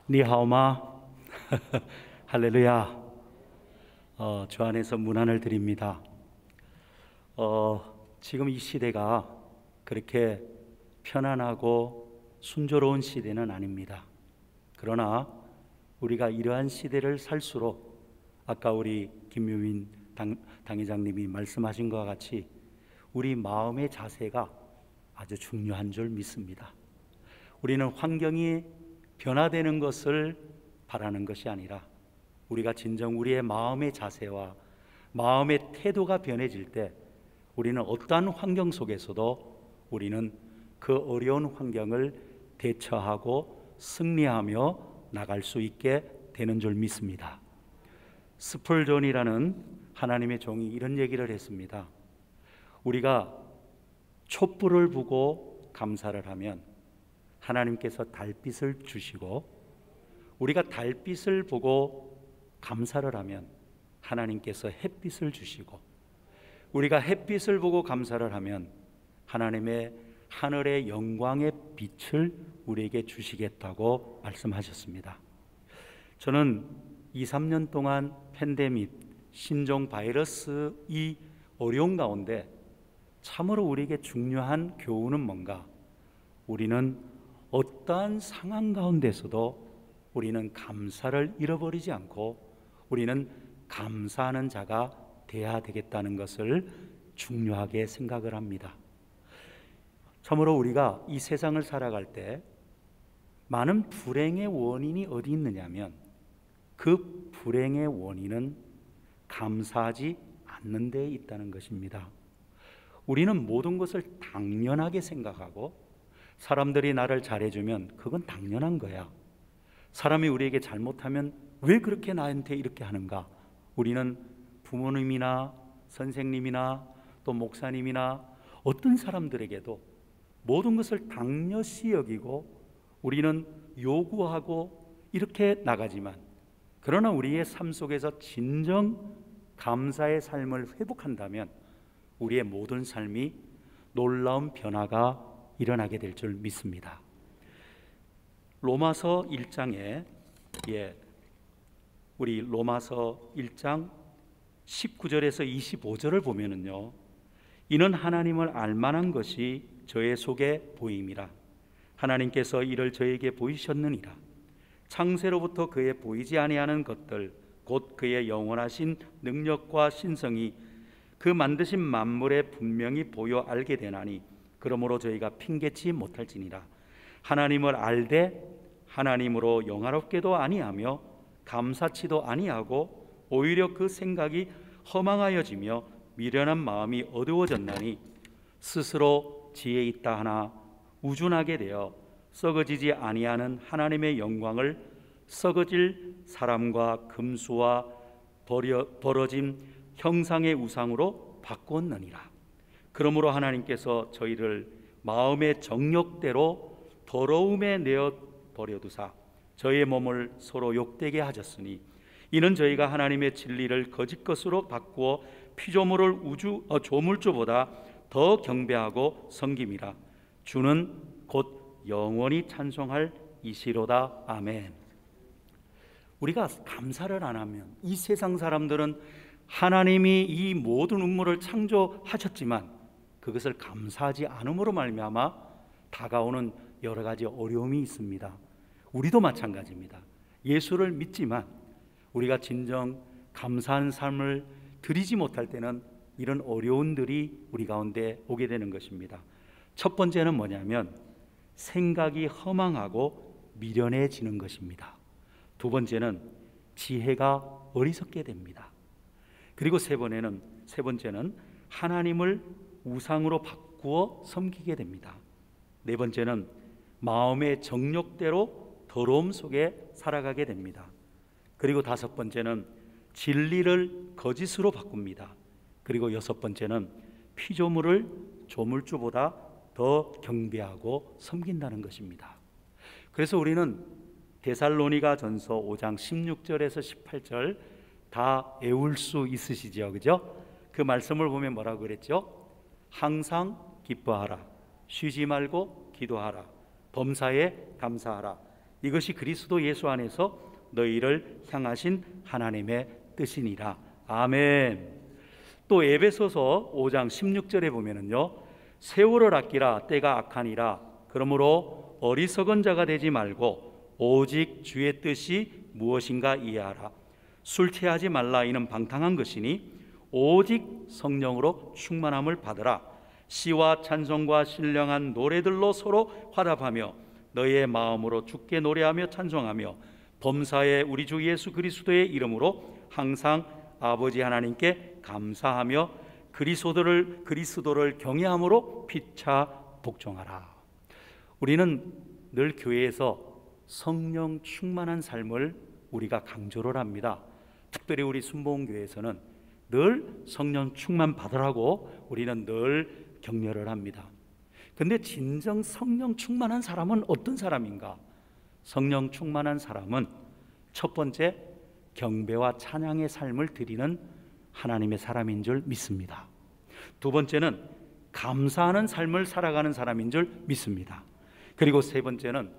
니하오마. 할렐루야. 주 안에서 문안을 드립니다. 지금 이 시대가 그렇게 편안하고 순조로운 시대는 아닙니다. 그러나 우리가 이러한 시대를 살수록 아까 우리 김유민 당회장님이 말씀하신 것과 같이 우리 마음의 자세가 아주 중요한 줄 믿습니다. 우리는 환경이 변화되는 것을 바라는 것이 아니라 우리가 진정 우리의 마음의 자세와 마음의 태도가 변해질 때 우리는 어떠한 환경 속에서도 우리는 그 어려운 환경을 대처하고 승리하며 나갈 수 있게 되는 줄 믿습니다. 스펄전이라는 하나님의 종이 이런 얘기를 했습니다. 우리가 촛불을 보고 감사를 하면 하나님께서 달빛을 주시고, 우리가 달빛을 보고 감사를 하면 하나님께서 햇빛을 주시고, 우리가 햇빛을 보고 감사를 하면 하나님의 하늘의 영광의 빛을 우리에게 주시겠다고 말씀하셨습니다. 저는 2, 3년 동안 팬데믹, 신종 바이러스 이 어려운 가운데 참으로 우리에게 중요한 교훈은 뭔가? 우리는 어떠한 상황 가운데서도 우리는 감사를 잃어버리지 않고 우리는 감사하는 자가 되어야 되겠다는 것을 중요하게 생각을 합니다. 참으로 우리가 이 세상을 살아갈 때 많은 불행의 원인이 어디 있느냐면 그 불행의 원인은 감사하지 않는 데에 있다는 것입니다. 우리는 모든 것을 당연하게 생각하고 사람들이 나를 잘해주면 그건 당연한 거야. 사람이 우리에게 잘못하면 왜 그렇게 나한테 이렇게 하는가? 우리는 부모님이나 선생님이나 또 목사님이나 어떤 사람들에게도 모든 것을 당연시 여기고 우리는 요구하고 이렇게 나가지만, 그러나 우리의 삶 속에서 진정 감사의 삶을 회복한다면 우리의 모든 삶이 놀라운 변화가 일어나게 될 줄 믿습니다. 로마서 1장에 우리 로마서 1장 19절에서 25절을 보면은요, 이는 하나님을 알만한 것이 저의 속에 보임이라. 하나님께서 이를 저에게 보이셨느니라. 창세로부터 그의 보이지 아니하는 것들 곧 그의 영원하신 능력과 신성이 그 만드신 만물에 분명히 보여 알게 되나니 그러므로 저희가 핑계치 못할지니라. 하나님을 알되 하나님으로 영화롭게도 아니하며 감사치도 아니하고 오히려 그 생각이 허망하여지며 미련한 마음이 어두워졌나니 스스로 지혜 있다 하나 우준하게 되어 썩어지지 아니하는 하나님의 영광을 썩어질 사람과 금수와 벌어진 형상의 우상으로 바꾸었느니라. 그러므로 하나님께서 저희를 마음의 정욕대로 더러움에 내어 버려두사 저희의 몸을 서로 욕되게 하셨으니 이는 저희가 하나님의 진리를 거짓 것으로 바꾸어 피조물을 조물주보다 더 경배하고 섬김이라. 주는 곧 영원히 찬송할 이시로다. 아멘. 우리가 감사를 안 하면 이 세상 사람들은 하나님이 이 모든 음물을 창조하셨지만 그것을 감사하지 않음으로 말미암아 다가오는 여러 가지 어려움이 있습니다. 우리도 마찬가지입니다. 예수를 믿지만 우리가 진정 감사한 삶을 드리지 못할 때는 이런 어려움들이 우리 가운데 오게 되는 것입니다. 첫 번째는 뭐냐면 생각이 허망하고 미련해지는 것입니다. 두 번째는 지혜가 어리석게 됩니다. 그리고 세 번째는 하나님을 우상으로 바꾸어 섬기게 됩니다. 네 번째는 마음의 정욕대로 더러움 속에 살아가게 됩니다. 그리고 다섯 번째는 진리를 거짓으로 바꿉니다. 그리고 여섯 번째는 피조물을 조물주보다 더 경배하고 섬긴다는 것입니다. 그래서 우리는 데살로니가전서 5장 16절에서 18절 다 외울 수 있으시죠? 그죠? 그 말씀을 보면 뭐라고 그랬죠? 항상 기뻐하라, 쉬지 말고 기도하라, 범사에 감사하라, 이것이 그리스도 예수 안에서 너희를 향하신 하나님의 뜻이니라. 아멘. 또 에베소서 5장 16절에 보면은요, 세월을 아끼라, 때가 악하니라. 그러므로 어리석은 자가 되지 말고 오직 주의 뜻이 무엇인가 이해하라. 술 취하지 말라, 이는 방탕한 것이니 오직 성령으로 충만함을 받으라. 시와 찬송과 신령한 노래들로 서로 화답하며 너희의 마음으로 주께 노래하며 찬송하며 범사에 우리 주 예수 그리스도의 이름으로 항상 아버지 하나님께 감사하며 그리스도를 경외함으로 피차 복종하라. 우리는 늘 교회에서 성령 충만한 삶을 우리가 강조를 합니다. 특별히 우리 순복음교회에서는 늘 성령 충만 받으라고 우리는 늘 격려를 합니다. 근데 진정 성령 충만한 사람은 어떤 사람인가? 성령 충만한 사람은 첫 번째, 경배와 찬양의 삶을 드리는 하나님의 사람인 줄 믿습니다. 두 번째는 감사하는 삶을 살아가는 사람인 줄 믿습니다. 그리고 세 번째는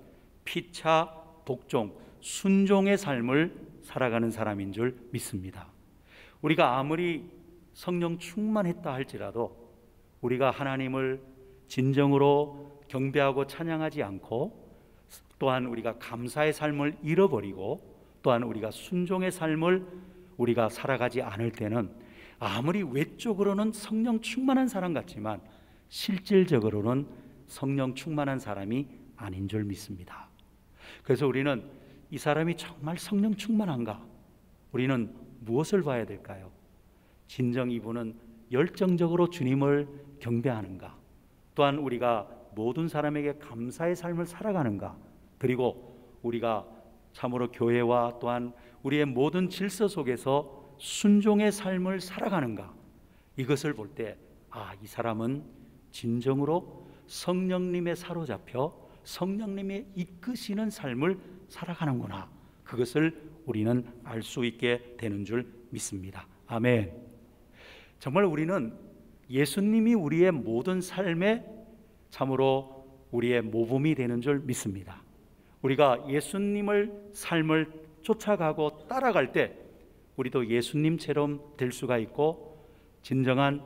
피차 복종, 순종의 삶을 살아가는 사람인 줄 믿습니다. 우리가 아무리 성령 충만했다 할지라도 우리가 하나님을 진정으로 경배하고 찬양하지 않고, 또한 우리가 감사의 삶을 잃어버리고, 또한 우리가 순종의 삶을 우리가 살아가지 않을 때는 아무리 외적으로는 성령 충만한 사람 같지만 실질적으로는 성령 충만한 사람이 아닌 줄 믿습니다. 그래서 우리는 이 사람이 정말 성령 충만한가? 우리는 무엇을 봐야 될까요? 진정 이분은 열정적으로 주님을 경배하는가? 또한 우리가 모든 사람에게 감사의 삶을 살아가는가? 그리고 우리가 참으로 교회와 또한 우리의 모든 질서 속에서 순종의 삶을 살아가는가? 이것을 볼 때 이 사람은 진정으로 성령님에 사로잡혀 성령님의 이끄시는 삶을 살아가는구나. 그것을 우리는 알 수 있게 되는 줄 믿습니다. 아멘. 정말 우리는 예수님이 우리의 모든 삶에 참으로 우리의 모범이 되는 줄 믿습니다. 우리가 예수님을 삶을 쫓아가고 따라갈 때 우리도 예수님처럼 될 수가 있고 진정한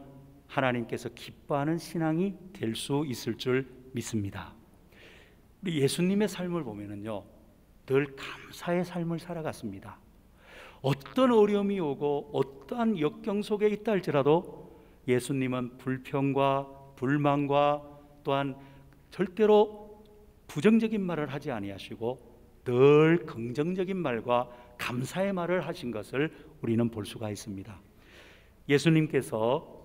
하나님께서 기뻐하는 신앙이 될 수 있을 줄 믿습니다. 우리 예수님의 삶을 보면은요, 늘 감사의 삶을 살아갔습니다. 어떤 어려움이 오고 어떠한 역경 속에 있다 할지라도 예수님은 불평과 불만과 또한 절대로 부정적인 말을 하지 아니하시고 늘 긍정적인 말과 감사의 말을 하신 것을 우리는 볼 수가 있습니다. 예수님께서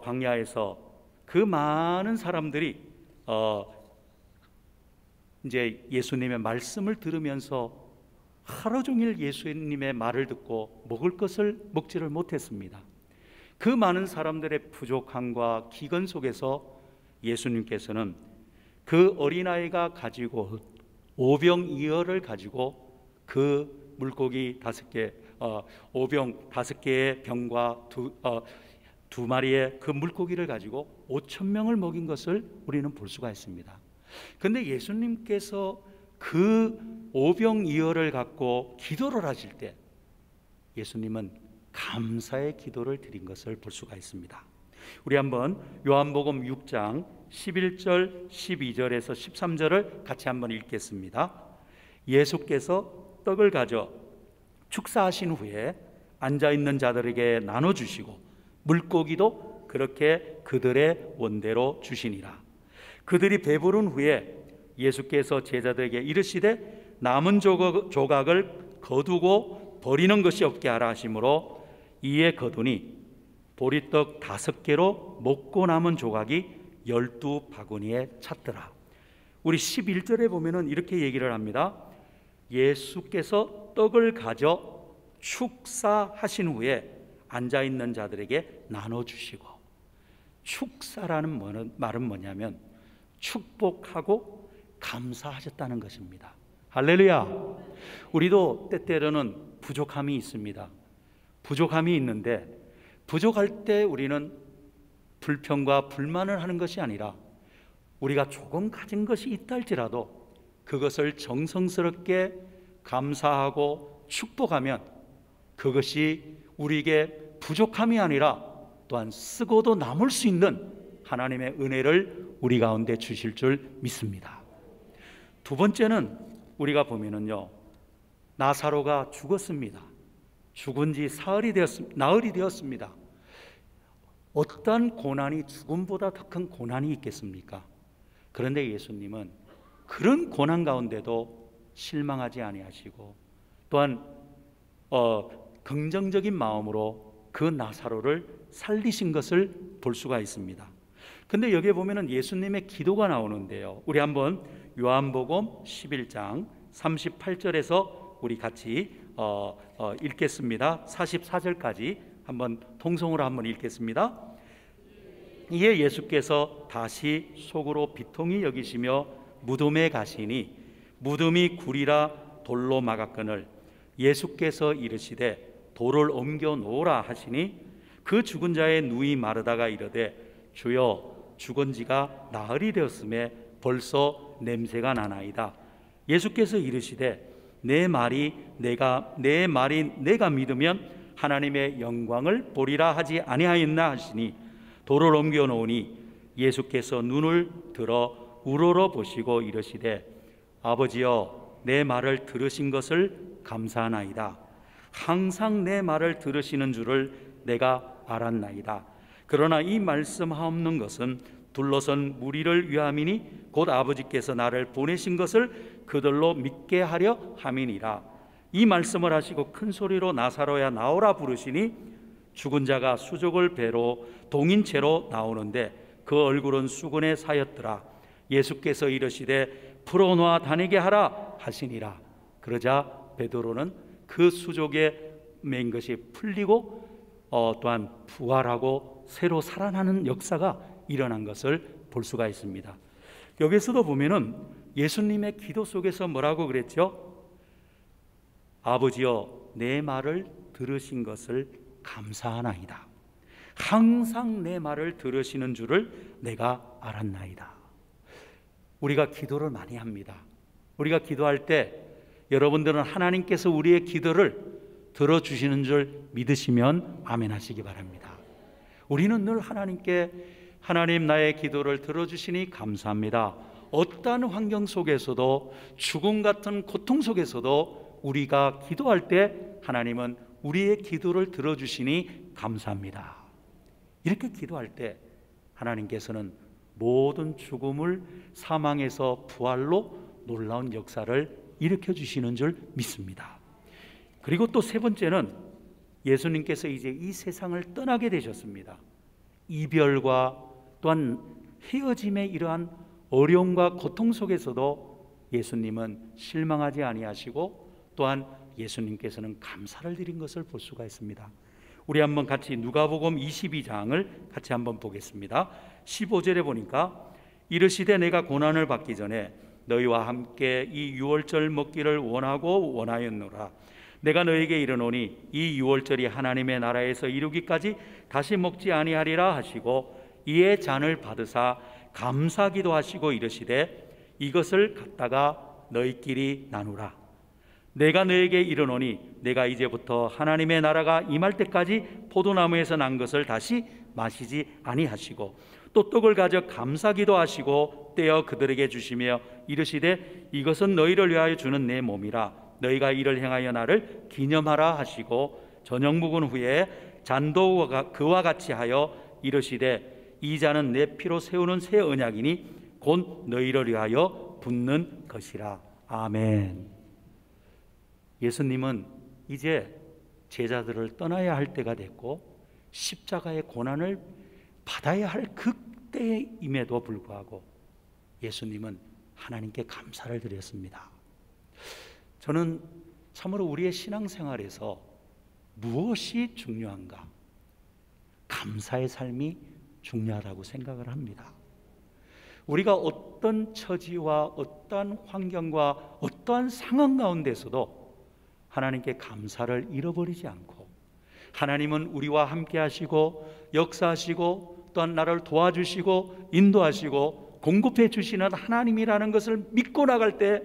광야에서 그 많은 사람들이 이제 예수님의 말씀을 들으면서 하루 종일 예수님의 말을 듣고 먹을 것을 먹지를 못했습니다. 그 많은 사람들의 부족함과 기근 속에서 예수님께서는 그 어린아이가 가지고 오병이어를 가지고 그 물고기 5개, 오병 5개의 병과 두 마리의 그 물고기를 가지고 5,000명을 먹인 것을 우리는 볼 수가 있습니다. 그런데 예수님께서 그 오병이어를 갖고 기도를 하실 때 예수님은 감사의 기도를 드린 것을 볼 수가 있습니다. 우리 한번 요한복음 6장 11절 12절에서 13절을 같이 한번 읽겠습니다. 예수께서 떡을 가져 축사하신 후에 앉아있는 자들에게 나눠주시고 물고기도 그렇게 그들의 원대로 주시니라. 그들이 배부른 후에 예수께서 제자들에게 이르시되 남은 조각을 거두고 버리는 것이 없게 하라 하시므로 이에 거두니 보리떡 5개로 먹고 남은 조각이 12바구니에 찼더라. 우리 11절에 보면은 이렇게 얘기를 합니다. 예수께서 떡을 가져 축사하신 후에 앉아있는 자들에게 나눠주시고, 축사라는 말은 뭐냐면 축복하고 감사하셨다는 것입니다. 할렐루야. 우리도 때때로는 부족함이 있습니다. 부족함이 있는데 부족할 때 우리는 불평과 불만을 하는 것이 아니라 우리가 조금 가진 것이 있다 할지라도 그것을 정성스럽게 감사하고 축복하면 그것이 우리에게 부족함이 아니라 또한 쓰고도 남을 수 있는 하나님의 은혜를 우리 가운데 주실 줄 믿습니다. 두 번째는 우리가 보면은요, 나사로가 죽었습니다. 죽은 지 나흘이 되었습니다. 어떤 고난이 죽음보다 더 큰 고난이 있겠습니까? 그런데 예수님은 그런 고난 가운데도 실망하지 아니하시고 또한 긍정적인 마음으로 그 나사로를 살리신 것을 볼 수가 있습니다. 근데 여기에 보면은 예수님의 기도가 나오는데요, 우리 한번 요한복음 11장 38절에서 우리 같이 읽겠습니다. 44절까지 한번 통성으로 한번 읽겠습니다. 이에 예수께서 다시 속으로 비통히 여기시며 무덤에 가시니 무덤이 굴이라 돌로 막았거늘 예수께서 이르시되 돌을 옮겨 놓으라 하시니 그 죽은 자의 누이 마르다가 이르되 주여 죽은 지가 나흘이 되었음에 벌써 냄새가 나나이다. 예수께서 이르시되 내 말이 내가 믿으면 하나님의 영광을 보리라 하지 아니하였나 하시니 돌을 옮겨 놓으니 예수께서 눈을 들어 우러러 보시고 이르시되 아버지여 내 말을 들으신 것을 감사하나이다. 항상 내 말을 들으시는 줄을 내가 알았나이다. 그러나 이 말씀하옵는 것은 둘러선 무리를 위함이니 곧 아버지께서 나를 보내신 것을 그들로 믿게 하려 함이니라. 이 말씀을 하시고 큰 소리로 나사로야 나오라 부르시니 죽은 자가 수족을 배로 동인 채로 나오는데 그 얼굴은 수건에 사였더라. 예수께서 이르시되 풀어놓아 다니게 하라 하시니라. 그러자 베드로는 그 수족에 맨 것이 풀리고 또한 부활하고 새로 살아나는 역사가 일어난 것을 볼 수가 있습니다. 여기서도 보면은 예수님의 기도 속에서 뭐라고 그랬죠? 아버지여 내 말을 들으신 것을 감사하나이다. 항상 내 말을 들으시는 줄을 내가 알았나이다. 우리가 기도를 많이 합니다. 우리가 기도할 때 여러분들은 하나님께서 우리의 기도를 들어주시는 줄 믿으시면 아멘 하시기 바랍니다. 우리는 늘 하나님께 하나님 나의 기도를 들어주시니 감사합니다. 어떠한 환경 속에서도 죽음 같은 고통 속에서도 우리가 기도할 때 하나님은 우리의 기도를 들어주시니 감사합니다. 이렇게 기도할 때 하나님께서는 모든 죽음을 사망에서 부활로 놀라운 역사를 일으켜 주시는 줄 믿습니다. 그리고 또 세 번째는 예수님께서 이제 이 세상을 떠나게 되셨습니다. 이별과 또한 헤어짐의 이러한 어려움과 고통 속에서도 예수님은 실망하지 아니하시고 또한 예수님께서는 감사를 드린 것을 볼 수가 있습니다. 우리 한번 같이 누가복음 22장을 같이 한번 보겠습니다. 15절에 보니까 이르시되 내가 고난을 받기 전에 너희와 함께 이 유월절 먹기를 원하였노라. 내가 너에게 이르노니 이 유월절이 하나님의 나라에서 이루기까지 다시 먹지 아니하리라 하시고 이에 잔을 받으사 감사기도 하시고 이르시되 이것을 갖다가 너희끼리 나누라. 내가 너에게 이르노니 내가 이제부터 하나님의 나라가 임할 때까지 포도나무에서 난 것을 다시 마시지 아니하시고 또 떡을 가져 감사기도 하시고 떼어 그들에게 주시며 이르시되 이것은 너희를 위하여 주는 내 몸이라. 너희가 이를 행하여 나를 기념하라 하시고 저녁 묵은 후에 잔도 그와 같이 하여 이르시되 이 잔은 내 피로 세우는 새 언약이니 곧 너희를 위하여 붓는 것이라. 아멘. 예수님은 이제 제자들을 떠나야 할 때가 됐고 십자가의 고난을 받아야 할 그때임에도 불구하고 예수님은 하나님께 감사를 드렸습니다. 저는 참으로 우리의 신앙생활에서 무엇이 중요한가? 감사의 삶이 중요하다고 생각을 합니다. 우리가 어떤 처지와 어떠한 환경과 어떠한 상황 가운데서도 하나님께 감사를 잃어버리지 않고 하나님은 우리와 함께 하시고 역사하시고 또한 나를 도와주시고 인도하시고 공급해 주시는 하나님이라는 것을 믿고 나갈 때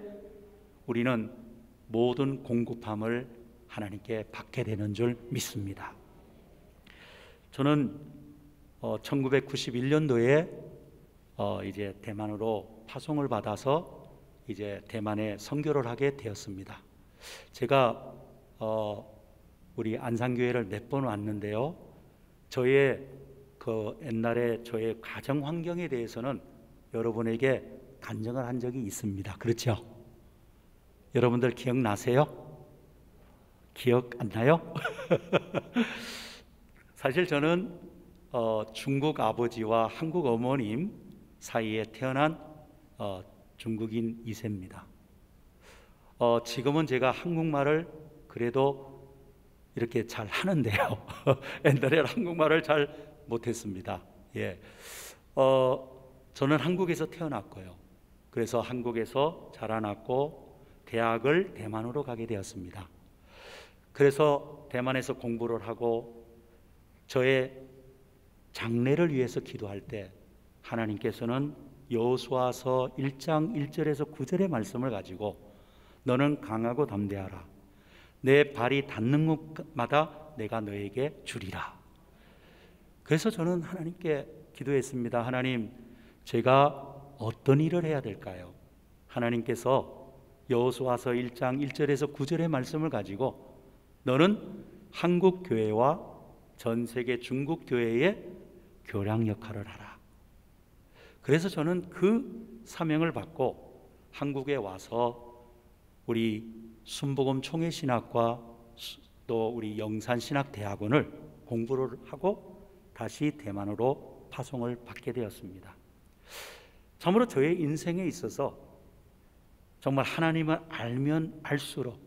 우리는 모든 공급함을 하나님께 받게 되는 줄 믿습니다. 저는 1991년도에 이제 대만으로 파송을 받아서 이제 대만에 선교를 하게 되었습니다. 제가 우리 안산교회를 몇 번 왔는데요, 저의 그 옛날에 저의 가정 환경에 대해서는 여러분에게 간증을 한 적이 있습니다. 그렇죠? 여러분들 기억나세요? 기억 안 나요? 사실 저는 중국 아버지와 한국 어머님 사이에 태어난 중국인 2세입니다. 지금은 제가 한국말을 그래도 이렇게 잘 하는데요. 옛날에는 한국말을 잘 못했습니다. 예, 저는 한국에서 태어났고요. 그래서 한국에서 자라났고 대학을 대만으로 가게 되었습니다. 그래서 대만에서 공부를 하고 저의 장래를 위해서 기도할 때 하나님께서는 여호수아서 1장 1절에서 9절의 말씀을 가지고 너는 강하고 담대하라. 내 발이 닿는 곳마다 내가 너에게 주리라. 그래서 저는 하나님께 기도했습니다. 하나님, 제가 어떤 일을 해야 될까요? 하나님께서 여호수아서 1장 1절에서 9절의 말씀을 가지고 너는 한국 교회와 전 세계 중국 교회의 교량 역할을 하라. 그래서 저는 그 사명을 받고 한국에 와서 우리 순복음 총회신학과 또 우리 영산신학대학원을 공부를 하고 다시 대만으로 파송을 받게 되었습니다. 참으로 저의 인생에 있어서 정말 하나님을 알면 알수록,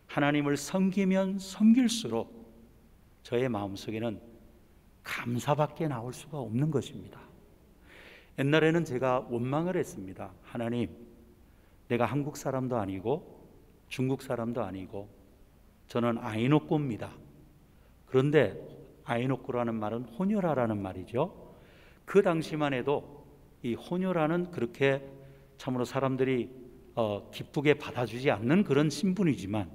하나님을 섬기면 섬길수록 저의 마음속에는 감사밖에 나올 수가 없는 것입니다. 옛날에는 제가 원망을 했습니다. 하나님, 내가 한국 사람도 아니고 중국 사람도 아니고 저는 아이노꼬입니다. 그런데 아이노꼬라는 말은 혼혈아라는 말이죠. 그 당시만 해도 이 혼혈아는 그렇게 참으로 사람들이 기쁘게 받아주지 않는 그런 신분이지만,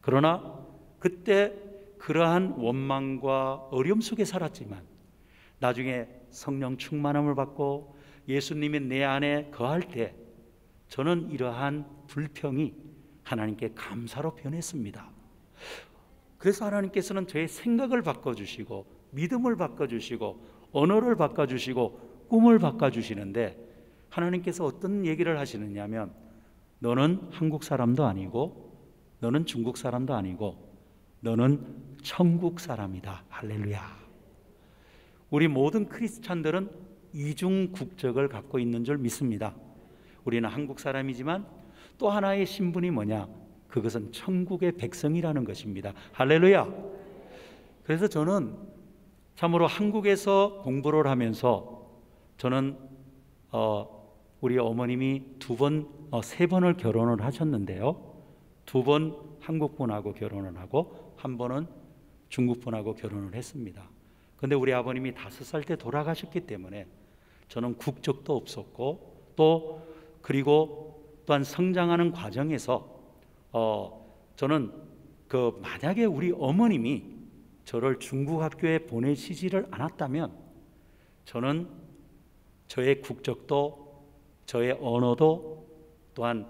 그러나 그때 그러한 원망과 어려움 속에 살았지만 나중에 성령 충만함을 받고 예수님이 내 안에 거할 때 저는 이러한 불평이 하나님께 감사로 변했습니다. 그래서 하나님께서는 저의 생각을 바꿔주시고 믿음을 바꿔주시고 언어를 바꿔주시고 꿈을 바꿔주시는데, 하나님께서 어떤 얘기를 하시느냐면 너는 한국 사람도 아니고 너는 중국 사람도 아니고 너는 천국 사람이다. 할렐루야. 우리 모든 크리스찬들은 이중 국적을 갖고 있는 줄 믿습니다. 우리는 한국 사람이지만 또 하나의 신분이 뭐냐? 그것은 천국의 백성이라는 것입니다. 할렐루야. 그래서 저는 참으로 한국에서 공부를 하면서 저는 우리 어머님이 세 번을 결혼을 하셨는데요. 2번 한국 분하고 결혼을 하고 한 번은 중국 분하고 결혼을 했습니다. 그런데 우리 아버님이 5살 때 돌아가셨기 때문에 저는 국적도 없었고 그리고 또한 성장하는 과정에서 저는 만약에 우리 어머님이 저를 중국 학교에 보내시지를 않았다면 저는 저의 국적도 저의 언어도 또한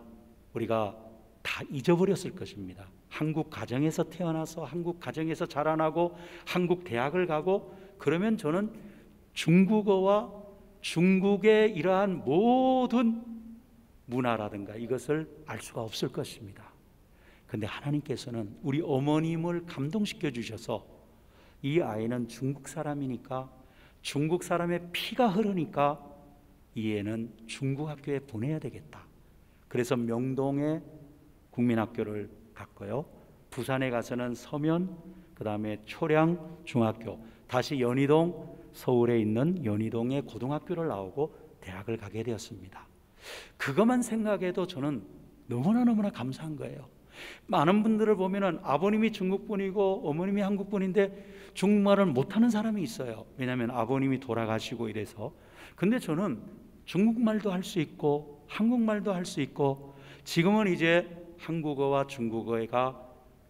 우리가 다 잊어버렸을 것입니다. 한국 가정에서 태어나서 한국 가정에서 자라나고 한국 대학을 가고 그러면 저는 중국어와 중국의 이러한 모든 문화라든가 이것을 알 수가 없을 것입니다. 그런데 하나님께서는 우리 어머님을 감동시켜 주셔서 이 아이는 중국 사람이니까, 중국 사람의 피가 흐르니까 이 애는 중국 학교에 보내야 되겠다. 그래서 명동에 국민학교를 갔고요. 부산에 가서는 서면, 그 다음에 초량 중학교, 다시 연희동, 서울에 있는 연희동의 고등학교를 나오고 대학을 가게 되었습니다. 그것만 생각해도 저는 너무나 감사한 거예요. 많은 분들을 보면은 아버님이 중국분이고 어머님이 한국분인데 중국말을 못하는 사람이 있어요. 왜냐하면 아버님이 돌아가시고 이래서. 근데 저는 중국말도 할 수 있고 한국말도 할 수 있고 지금은 이제 한국어와 중국어가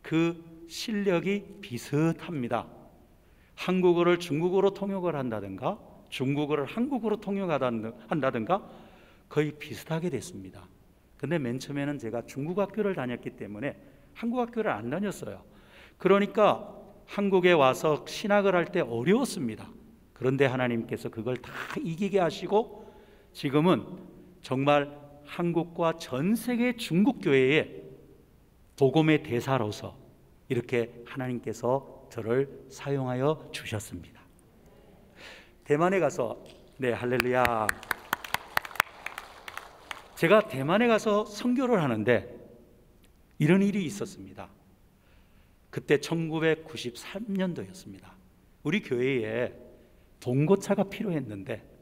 그 실력이 비슷합니다. 한국어를 중국어로 통역을 한다든가 중국어를 한국어로 통역한다든가 거의 비슷하게 됐습니다. 근데 맨 처음에는 제가 중국 학교를 다녔기 때문에 한국 학교를 안 다녔어요. 그러니까 한국에 와서 신학을 할 때 어려웠습니다. 그런데 하나님께서 그걸 다 이기게 하시고 지금은 정말 한국과 전 세계 중국 교회의 복음의 대사로서 이렇게 하나님께서 저를 사용하여 주셨습니다. 대만에 가서 할렐루야. 제가 대만에 가서 선교를 하는데 이런 일이 있었습니다. 그때 1993년도였습니다. 우리 교회에 봉고차가 필요했는데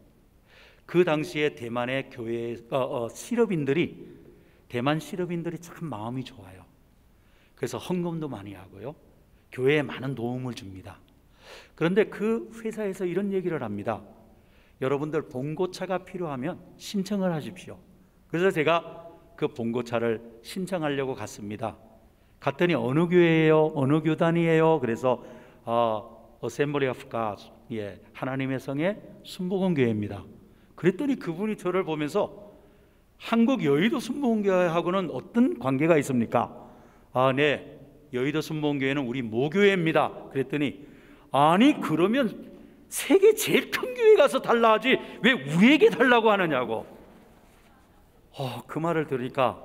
그 당시에 대만의 교회 대만 실업인들이 참 마음이 좋아요. 그래서 헌금도 많이 하고요, 교회에 많은 도움을 줍니다. 그런데 그 회사에서 이런 얘기를 합니다. 여러분들 봉고차가 필요하면 신청을 하십시오. 그래서 제가 그 봉고차를 신청하려고 갔습니다. 갔더니 어느 교회예요? 어느 교단이에요? 그래서 Assembly of God, 하나님의 성의 순복음교회입니다. 그랬더니 그분이 저를 보면서 한국 여의도 순복음교회하고는 어떤 관계가 있습니까? 네, 여의도 순복음교회는 우리 모교회입니다. 그랬더니 아니 그러면 세계 제일 큰 교회 가서 달라하지 왜 우리에게 달라고 하느냐고. 그 말을 들으니까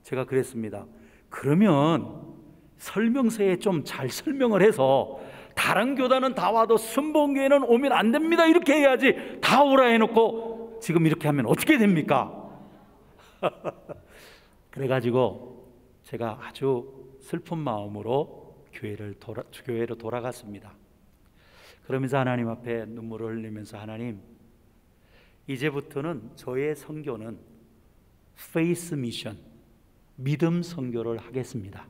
제가 그랬습니다. 그러면 설명서에 좀 잘 설명을 해서 다른 교단은 다 와도 순복음교회는 오면 안 됩니다 이렇게 해야지, 다 오라 해놓고 지금 이렇게 하면 어떻게 됩니까? 그래가지고 제가 아주 슬픈 마음으로 교회로 돌아갔습니다. 그러면서 하나님 앞에 눈물을 흘리면서 하나님, 이제부터는 저의 선교는 페이스 미션, 믿음 선교를 하겠습니다.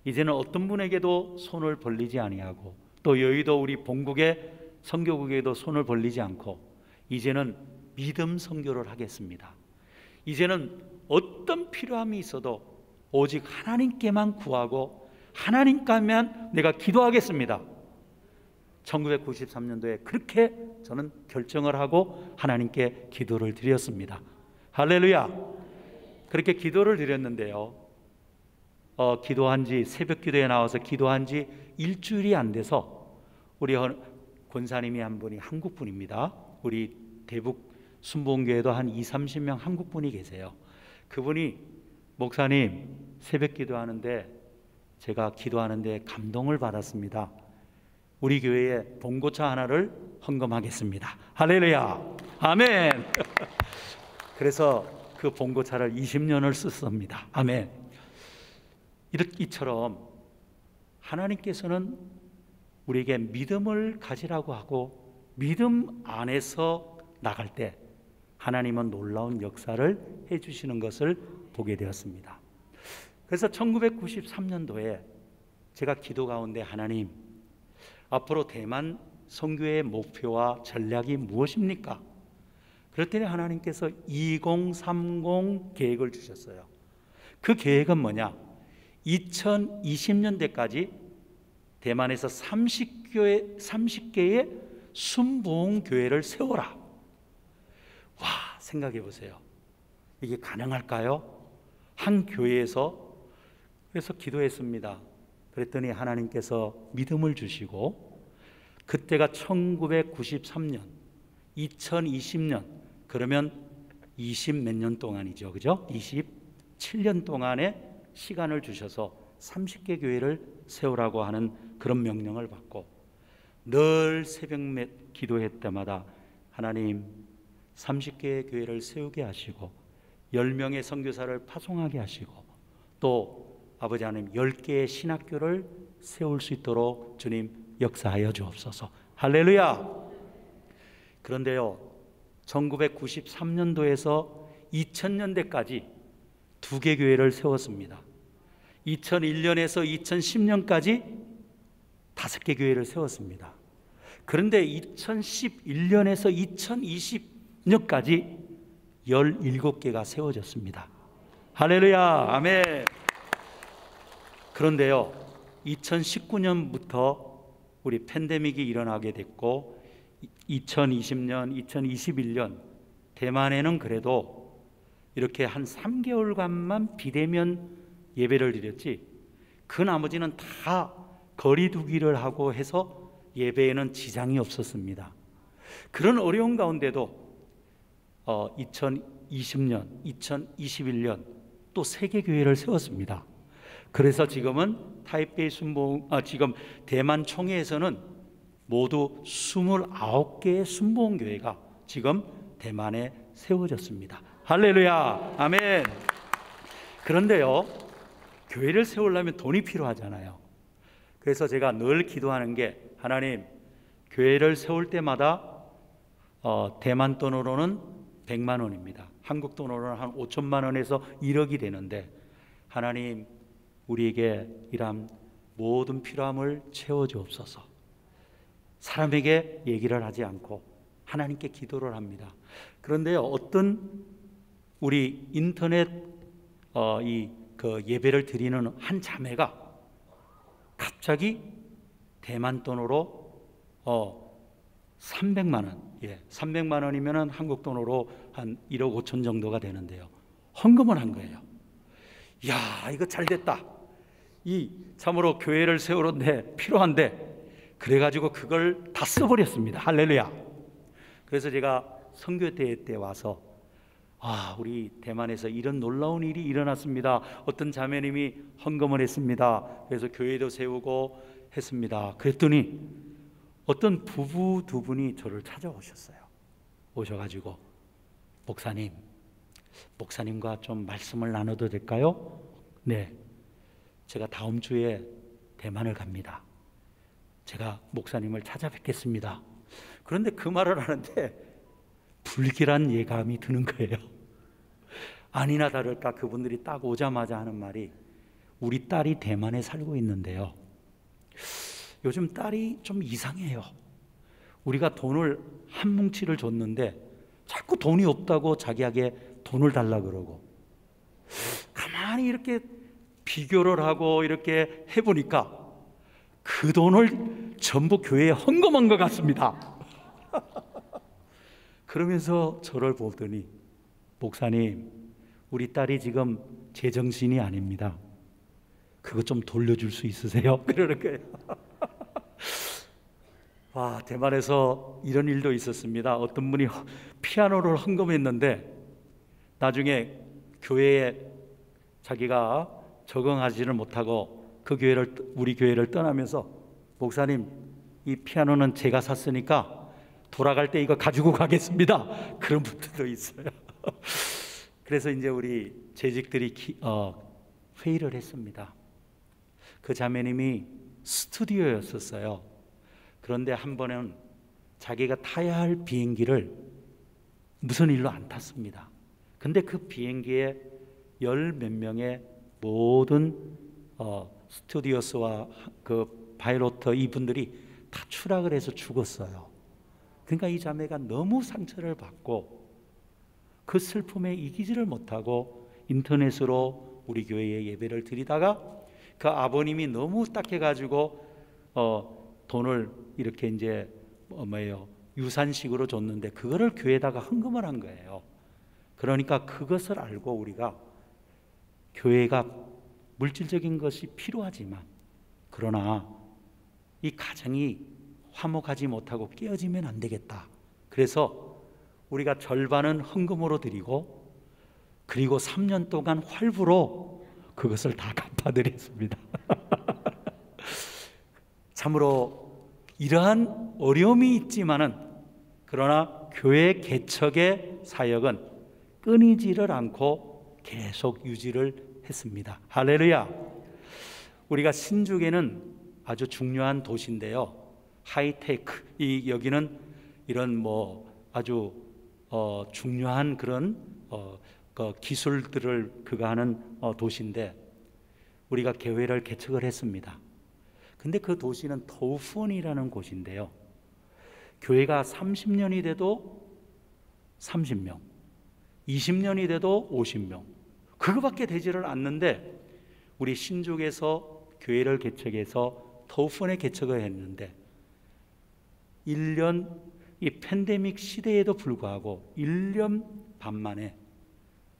이제는 어떤 분에게도 손을 벌리지 아니하고 또 여의도 우리 본국의 선교국에도 손을 벌리지 않고 이제는 믿음 선교를 하겠습니다. 이제는 어떤 필요함이 있어도 오직 하나님께만 구하고 하나님께만 내가 기도하겠습니다. 1993년도에 그렇게 저는 결정을 하고 하나님께 기도를 드렸습니다. 할렐루야. 그렇게 기도를 드렸는데요, 기도한 지, 새벽 기도에 나와서 기도한 지 일주일이 안 돼서 우리 권사님이 한 분이 한국 분입니다. 우리 대북 순복음교회도 한 20-30명 한국 분이 계세요. 그분이 목사님 새벽 기도하는데 제가 기도하는데 감동을 받았습니다. 우리 교회에 봉고차 하나를 헌금하겠습니다. 할렐루야. 아멘. 그래서 그 봉고차를 20년을 썼습니다. 아멘. 이처럼 하나님께서는 우리에게 믿음을 가지라고 하고 믿음 안에서 나갈 때 하나님은 놀라운 역사를 해주시는 것을 보게 되었습니다. 그래서 1993년도에 제가 기도 가운데 하나님, 앞으로 대만 선교의 목표와 전략이 무엇입니까? 그랬더니 하나님께서 2030 계획을 주셨어요. 그 계획은 뭐냐? 2020년대까지 대만에서 30개의 순복음교회를 세워라. 와, 생각해 보세요. 이게 가능할까요? 한 교회에서. 그래서 기도했습니다. 그랬더니 하나님께서 믿음을 주시고 그때가 1993년, 2020년, 그러면 20 몇 년 동안이죠, 그죠? 27년 동안의 시간을 주셔서 30개 교회를 세우라고 하는 그런 명령을 받고 늘 새벽 기도할 때마다 하나님 30개의 교회를 세우게 하시고 10명의 선교사를 파송하게 하시고 또 아버지 하나님 10개의 신학교를 세울 수 있도록 주님 역사하여 주옵소서. 할렐루야. 그런데요, 1993년도에서 2000년대까지 2개 교회를 세웠습니다. 2001년에서 2010년까지 5개 교회를 세웠습니다. 그런데 2011년에서 2020년까지 17개가 세워졌습니다. 할렐루야. 아멘. 그런데요, 2019년부터 우리 팬데믹이 일어나게 됐고 2020년, 2021년 대만에는 그래도 이렇게 한 3개월간만 비대면 예배를 드렸지, 그 나머지는 다 거리두기를 하고 해서 예배에는 지장이 없었습니다. 그런 어려운 가운데도 2020년, 2021년 또 세계교회를 세웠습니다. 그래서 지금은 타이베이 지금 대만 총회에서는 모두 29개의 순복음교회가 지금 대만에 세워졌습니다. 할렐루야. 아멘. 그런데요, 교회를 세우려면 돈이 필요하잖아요. 그래서 제가 늘 기도하는 게, 하나님, 교회를 세울 때마다 대만 돈으로는 100만 원입니다. 한국 돈으로는 한 5천만 원에서 1억이 되는데, 하나님, 우리에게 이러한 모든 필요함을 채워주옵소서. 사람에게 얘기를 하지 않고 하나님께 기도를 합니다. 그런데 어떤 우리 인터넷 예배를 드리는 한 자매가 갑자기 대만 돈으로 300만 원, 300만 원이면 한국 돈으로 한 1억 5천 정도가 되는데요, 헌금을 한 거예요. 야, 이거 잘 됐다. 참으로 교회를 세우는데 필요한데, 그래가지고 그걸 다 써버렸습니다. 할렐루야. 그래서 제가 선교대회 때 와서, 우리 대만에서 이런 놀라운 일이 일어났습니다. 어떤 자매님이 헌금을 했습니다. 그래서 교회도 세우고 했습니다. 그랬더니 어떤 부부 두 분이 저를 찾아오셨어요. 오셔가지고, 목사님과 좀 말씀을 나눠도 될까요? 네, 제가 다음 주에 대만을 갑니다. 제가 목사님을 찾아뵙겠습니다. 그런데 그 말을 하는데 불길한 예감이 드는 거예요. 아니나 다를까 그분들이 딱 오자마자 하는 말이, 우리 딸이 대만에 살고 있는데요, 요즘 딸이 좀 이상해요. 우리가 돈을 한 뭉치를 줬는데 자꾸 돈이 없다고 자기에게 돈을 달라 그러고, 가만히 이렇게 비교를 하고 이렇게 해보니까 그 돈을 전부 교회에 헌금한 것 같습니다. 그러면서 저를 보더니, 목사님, 우리 딸이 지금 제정신이 아닙니다. 그거 좀 돌려줄 수 있으세요? 그러는 거예요. 대만에서 이런 일도 있었습니다. 어떤 분이 피아노를 헌금했는데 나중에 교회에 자기가 적응하지를 못하고 우리 교회를 떠나면서, 목사님, 이 피아노는 제가 샀으니까 돌아갈 때 이거 가지고 가겠습니다. 그런 분들도 있어요. 그래서 이제 우리 재직들이 회의를 했습니다. 그 자매님이 스튜디오였었어요. 그런데 한 번은 자기가 타야 할 비행기를 무슨 일로 안 탔습니다. 근데 그 비행기에 10몇 명의 모든 스튜디오스와 그 파이로트 이분들이 다 추락을 해서 죽었어요. 그러니까 이 자매가 너무 상처를 받고 그 슬픔에 이기지를 못하고 인터넷으로 우리 교회에 예배를 드리다가 그 아버님이 너무 딱해가지고 돈을 이렇게 이제 유산식으로 줬는데 그거를 교회에다가 헌금을 한 거예요. 그러니까 그것을 알고 우리가 교회가 물질적인 것이 필요하지만, 그러나 이 가정이 화목하지 못하고 깨어지면 안 되겠다. 그래서 우리가 절반은 헌금으로 드리고, 그리고 3년 동안 활부로 그것을 다 갚아드렸습니다. 참으로 이러한 어려움이 있지만은, 그러나 교회 개척의 사역은 끊이지를 않고 계속 유지를 했습니다. 할렐루야. 우리가 신주계는 아주 중요한 도시인데요, 하이테크, 여기는 이런 아주 중요한 그런 기술들을 하는 도시인데, 우리가 교회를 개척을 했습니다. 근데 그 도시는 터우펀이라는 곳인데요, 교회가 30년이 돼도 30명, 20년이 돼도 50명, 그거밖에 되지를 않는데 우리 신족에서 교회를 개척해서 터우펀에 개척을 했는데 1년 이 팬데믹 시대에도 불구하고 1년 반 만에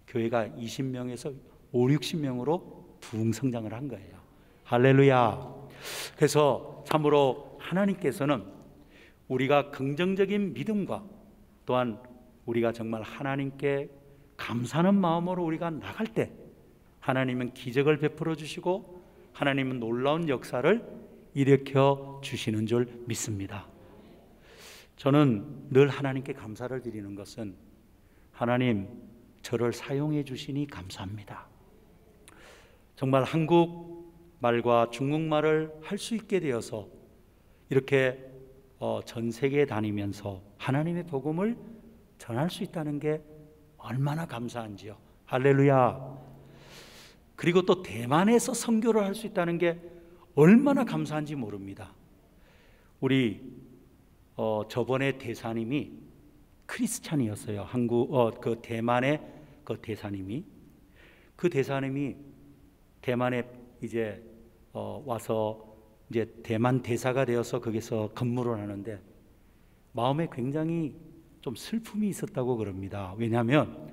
교회가 20명에서 5, 60명으로 부흥 성장을 한 거예요. 할렐루야. 그래서 참으로 하나님께서는 우리가 긍정적인 믿음과 또한 우리가 정말 하나님께 감사하는 마음으로 우리가 나갈 때 하나님은 기적을 베풀어 주시고 하나님은 놀라운 역사를 일으켜 주시는 줄 믿습니다. 저는 늘 하나님께 감사를 드리는 것은 하나님 저를 사용해 주시니 감사합니다. 정말 한국말과 중국말을 할 수 있게 되어서 이렇게 전 세계에 다니면서 하나님의 복음을 전할 수 있다는 게 얼마나 감사한지요. 할렐루야. 그리고 또 대만에서 선교를 할 수 있다는 게 얼마나 감사한지 모릅니다. 우리 저번에 대사님이 크리스찬이었어요. 그 대만의 그 대사님이 대만에 이제 와서 이제 대만 대사가 되어서 거기서 근무를 하는데 마음에 굉장히 좀 슬픔이 있었다고 그럽니다. 왜냐하면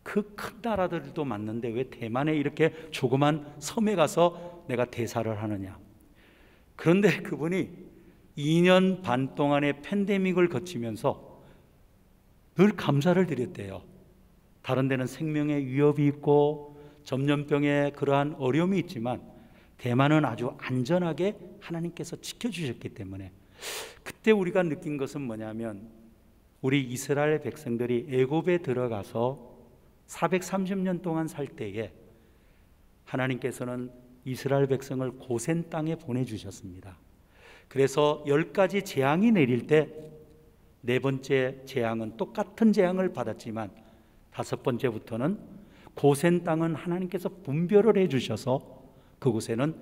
그 큰 나라들도 많는데 왜 대만에 이렇게 조그만 섬에 가서 내가 대사를 하느냐. 그런데 그분이 2년 반 동안의 팬데믹을 거치면서 늘 감사를 드렸대요. 다른 데는 생명의 위협이 있고 전염병의 그러한 어려움이 있지만 대만은 아주 안전하게 하나님께서 지켜주셨기 때문에 그때 우리가 느낀 것은 뭐냐면 우리 이스라엘 백성들이 애굽에 들어가서 430년 동안 살 때에 하나님께서는 이스라엘 백성을 고센 땅에 보내주셨습니다. 그래서 10가지 재앙이 내릴 때 4번째 재앙은 똑같은 재앙을 받았지만 5번째부터는 고센 땅은 하나님께서 분별을 해주셔서 그곳에는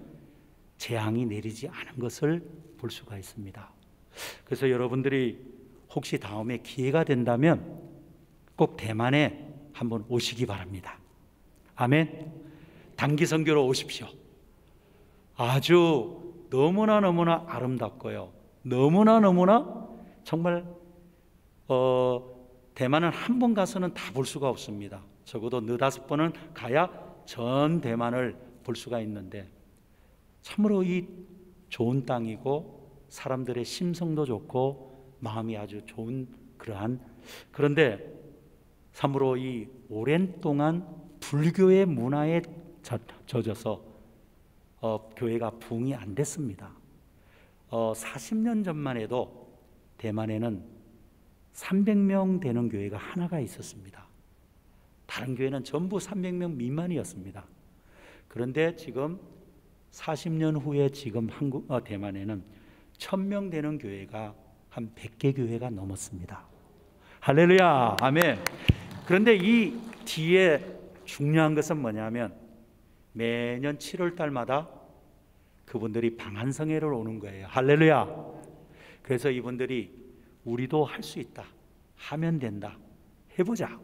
재앙이 내리지 않은 것을 볼 수가 있습니다. 그래서 여러분들이 혹시 다음에 기회가 된다면 꼭 대만에 한번 오시기 바랍니다. 아멘. 단기 선교로 오십시오. 아주 너무나 아름답고요. 너무나 정말 대만은 한 번 가서는 다 볼 수가 없습니다. 적어도 4-5번은 가야 전 대만을 볼 수가 있는데 참으로 이 좋은 땅이고 사람들의 심성도 좋고 마음이 아주 좋은 그런데 참으로 이 오랜 동안 불교의 문화에 젖어서 교회가 부흥이 안 됐습니다. 40년 전만 해도 대만에는 300명 되는 교회가 하나가 있었습니다. 다른 교회는 전부 300명 미만이었습니다. 그런데 지금 40년 후에 지금 대만에는 1000명 되는 교회가 한 100개 교회가 넘었습니다. 할렐루야. 아멘. 그런데 이 뒤에 중요한 것은 뭐냐면 매년 7월 달마다 그분들이 방한성회를 오는 거예요. 할렐루야. 그래서 이분들이 우리도 할 수 있다, 하면 된다, 해보자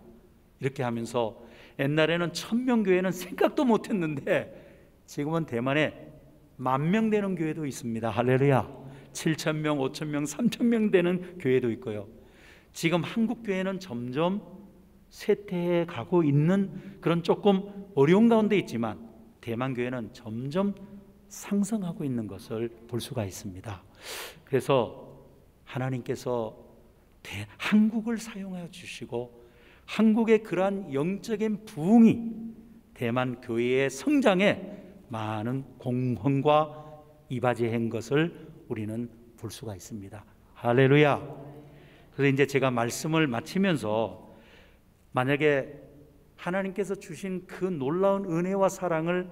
이렇게 하면서 옛날에는 1000명 교회는 생각도 못했는데 지금은 대만에 10,000명 되는 교회도 있습니다. 할렐루야. 7,000명, 5,000명, 3,000명 되는 교회도 있고요. 지금 한국 교회는 점점 쇠퇴해 가고 있는 그런 조금 어려운 가운데 있지만 대만 교회는 점점 상승하고 있는 것을 볼 수가 있습니다. 그래서 하나님께서 한국을 사용하여 주시고 한국의 그러한 영적인 부흥이 대만 교회의 성장에 많은 공헌과 이바지한 것을 우리는 볼 수가 있습니다. 할렐루야. 그래서 이제 제가 말씀을 마치면서 만약에 하나님께서 주신 그 놀라운 은혜와 사랑을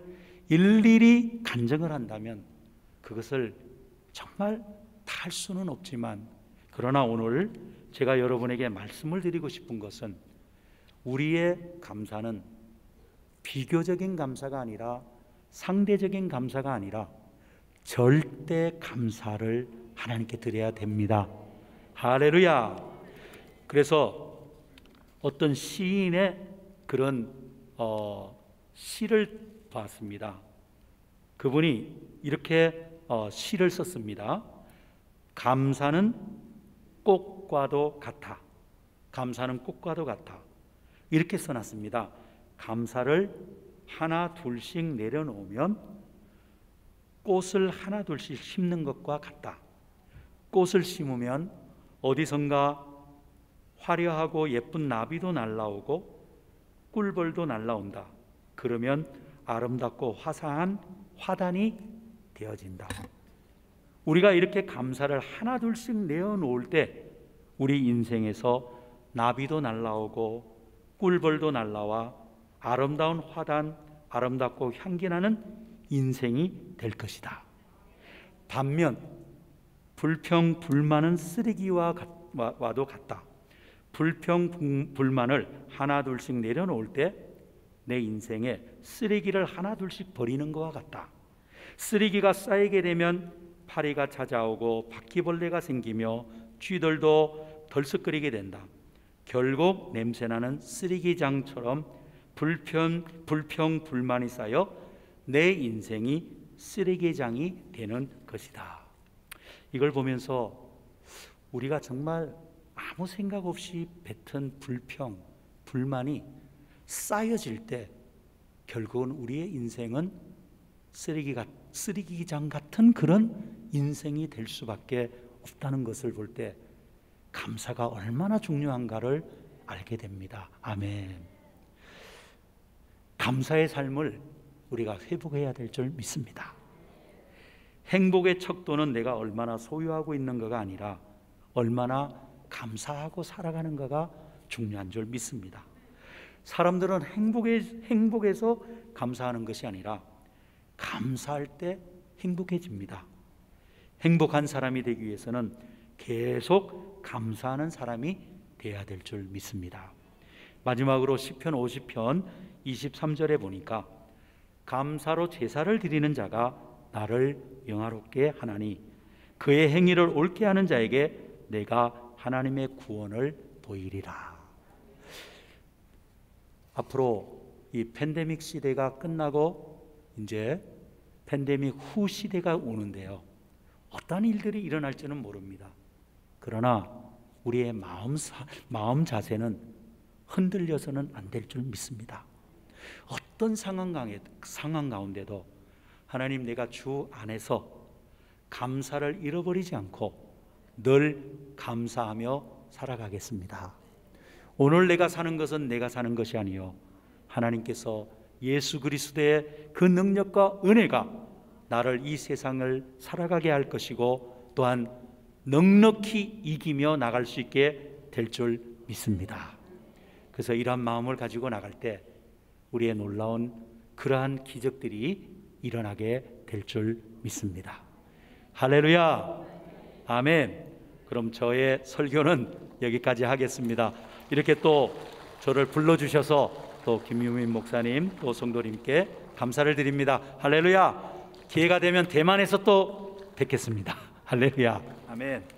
일일이 간증을 한다면 그것을 정말 다 할 수는 없지만 그러나 오늘 제가 여러분에게 말씀을 드리고 싶은 것은 우리의 감사는 비교적인 감사가 아니라 상대적인 감사가 아니라 절대 감사를 하나님께 드려야 됩니다. 할렐루야. 그래서 어떤 시인의 그런 시를 봤습니다. 그분이 이렇게 시를 썼습니다. 감사는 꽃과도 같아. 감사는 꽃과도 같아. 이렇게 써놨습니다. 감사를 하나 둘씩 내려놓으면 꽃을 하나 둘씩 심는 것과 같다. 꽃을 심으면 어디선가 화려하고 예쁜 나비도 날라오고 꿀벌도 날라온다. 그러면 아름답고 화사한 화단이 되어진다. 우리가 이렇게 감사를 하나 둘씩 내어놓을 때 우리 인생에서 나비도 날라오고 꿀벌도 날라와 아름다운 화단, 아름답고 향기나는 인생이 될 것이다. 반면 불평 불만은 쓰레기와도 같다. 불평 불만을 하나 둘씩 내려놓을 때 내 인생에 쓰레기를 하나 둘씩 버리는 것과 같다. 쓰레기가 쌓이게 되면 파리가 찾아오고 바퀴벌레가 생기며 쥐들도 덜썩거리게 된다. 결국 냄새나는 쓰레기장처럼 불평 불만이 쌓여 내 인생이 쓰레기장이 되는 것이다. 이걸 보면서 우리가 정말 아무 생각 없이 뱉은 불평 불만이 쌓여질 때 결국은 우리의 인생은 쓰레기장 같은 그런 인생이 될 수밖에 없다는 것을 볼 때 감사가 얼마나 중요한가를 알게 됩니다. 아멘. 감사의 삶을 우리가 회복해야 될 줄 믿습니다. 행복의 척도는 내가 얼마나 소유하고 있는가가 아니라 얼마나 감사하고 살아가는가가 중요한 줄 믿습니다. 사람들은 행복해서 감사하는 것이 아니라 감사할 때 행복해집니다. 행복한 사람이 되기 위해서는 계속 감사하는 사람이 되어야 될 줄 믿습니다. 마지막으로 시편 50편 23절에 보니까 감사로 제사를 드리는 자가 나를 영화롭게 하나니 그의 행위를 옳게 하는 자에게 내가 하나님의 구원을 보이리라. 앞으로 이 팬데믹 시대가 끝나고 이제 팬데믹 후 시대가 오는데요. 어떤 일들이 일어날지는 모릅니다. 그러나 우리의 마음 자세는 흔들려서는 안 될 줄 믿습니다. 어떤 상황 가운데도 하나님, 내가 주 안에서 감사를 잃어버리지 않고 늘 감사하며 살아가겠습니다. 오늘 내가 사는 것은 내가 사는 것이 아니요 하나님께서 예수 그리스도의 그 능력과 은혜가 나를 이 세상을 살아가게 할 것이고 또한 넉넉히 이기며 나갈 수 있게 될 줄 믿습니다. 그래서 이러한 마음을 가지고 나갈 때 우리의 놀라운 그러한 기적들이 일어나게 될 줄 믿습니다. 할렐루야, 아멘. 그럼 저의 설교는 여기까지 하겠습니다. 이렇게 또 저를 불러주셔서 또 김유민 목사님 또 성도님께 감사를 드립니다. 할렐루야. 기회가 되면 대만에서 또 뵙겠습니다. 할렐루야, 아멘.